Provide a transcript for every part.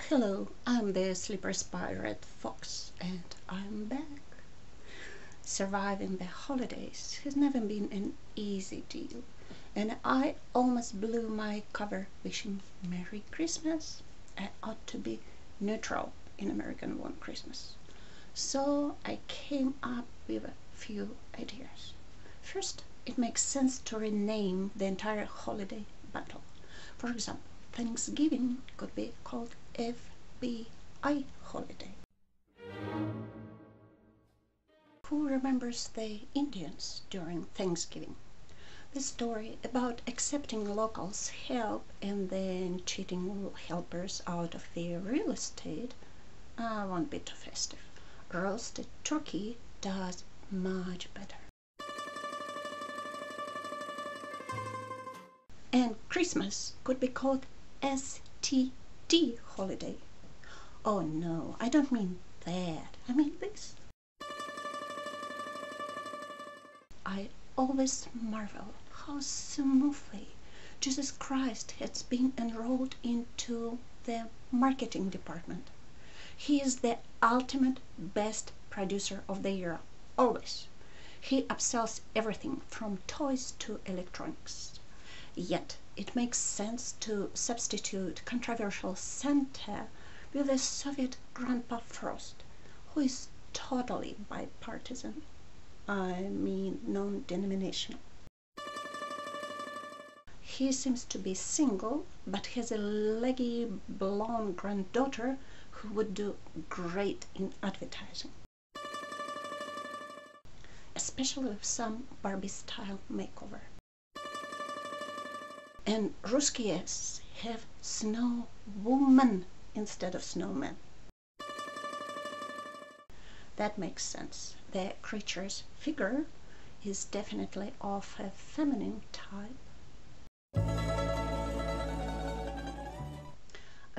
Hello, I'm the Slipper Pirate Fox, and I'm back. Surviving the holidays has never been an easy deal, and I almost blew my cover wishing Merry Christmas. I ought to be neutral in American One Christmas. So I came up with a few ideas. First, it makes sense to rename the entire holiday bundle. For example, Thanksgiving could be called FBI holiday. Who remembers the Indians during Thanksgiving? The story about accepting locals' help and then cheating helpers out of their real estate won't be too festive. Roasted turkey does much better. And Christmas could be called STD holiday. Oh no, I don't mean that. I mean this. I always marvel how smoothly Jesus Christ has been enrolled into the marketing department. He is the ultimate best producer of the era, always. He upsells everything from toys to electronics. Yet it makes sense to substitute controversial Santa with a Soviet Grandpa Frost, who is totally bipartisan. I mean non-denominational. He seems to be single, but has a leggy blonde granddaughter who would do great in advertising, especially with some Barbie-style makeover. And Ruskies have snow woman instead of snowman. That makes sense. The creature's figure is definitely of a feminine type.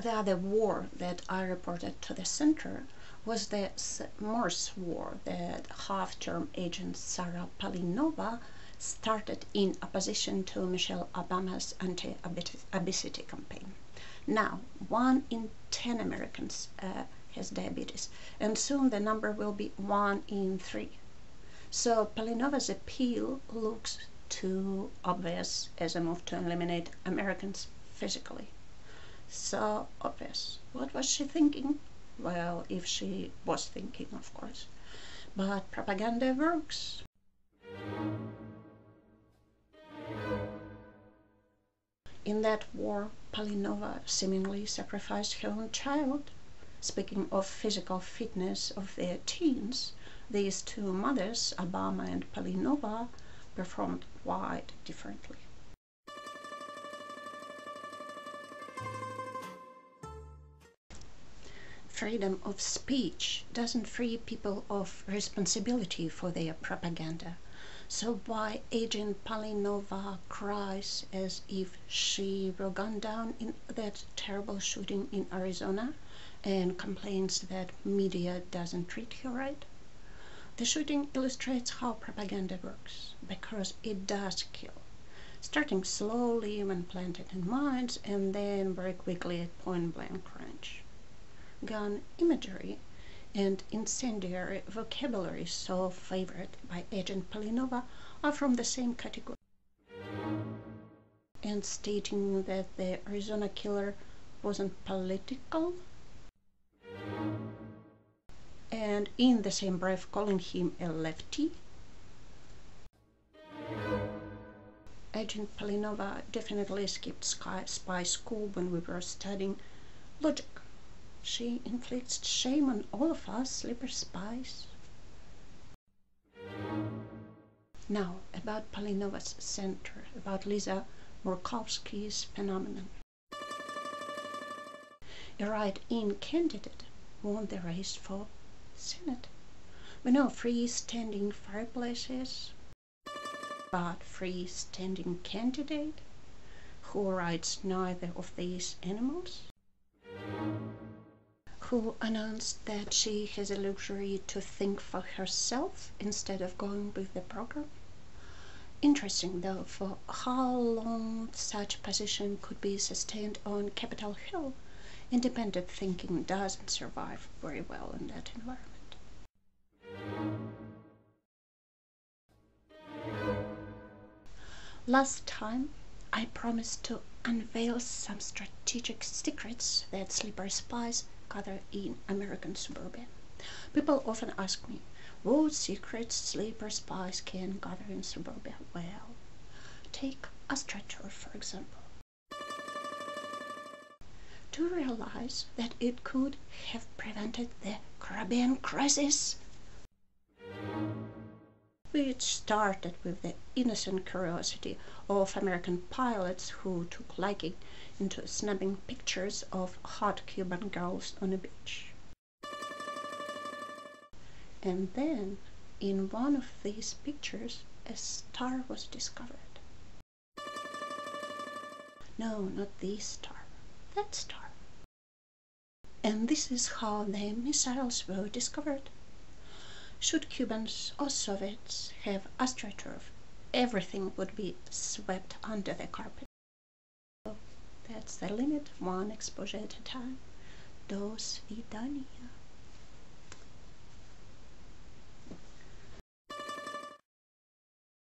The other war that I reported to the center was the Morse War that half-term agent Sarah Palin started in opposition to Michelle Obama's anti-obesity campaign. Now, 1 in 10 Americans has diabetes, and soon the number will be 1 in 3. So Palinova's appeal looks too obvious as a move to eliminate Americans physically. So obvious. What was she thinking? Well, if she was thinking, of course. But propaganda works. In that war, Palinova seemingly sacrificed her own child. Speaking of physical fitness of their teens, these two mothers, Obama and Palinova, performed quite differently. Freedom of speech doesn't free people of responsibility for their propaganda. So why Agent Palinova cries as if she were gunned down in that terrible shooting in Arizona and complains that media doesn't treat her right? The shooting illustrates how propaganda works, because it does kill, starting slowly when planted in minds and then very quickly at point-blank range. Gun imagery and incendiary vocabulary so favored by Agent Palinova are from the same category. And stating that the Arizona killer wasn't political, and in the same breath calling him a lefty. Agent Palinova definitely skipped spy school when we were studying logic. She inflicts shame on all of us slipper spies. Now, about Palinova's center, about Lisa Murkowski's phenomenon. A write-in candidate won the race for Senate. We know freestanding fireplaces, but freestanding candidate who rides neither of these animals, who announced that she has a luxury to think for herself instead of going with the program. Interesting though, for how long such position could be sustained on Capitol Hill Independent thinking doesn't survive very well in that environment. Last time, I promised to unveil some strategic secrets that sleeper spies gather in American suburbia. People often ask me, what secrets sleeper spies can gather in suburbia? Well, take AstroTurf, for example. Do you realize that it could have prevented the Caribbean crisis? Which started with the innocent curiosity of American pilots who took liking into snapping pictures of hot Cuban girls on a beach. And then, in one of these pictures, a star was discovered. No, not this star, that star. And this is how the missiles were discovered. Should Cubans or Soviets have AstroTurf, everything would be swept under the carpet. So that's the limit, one exposure at a time. До свидания.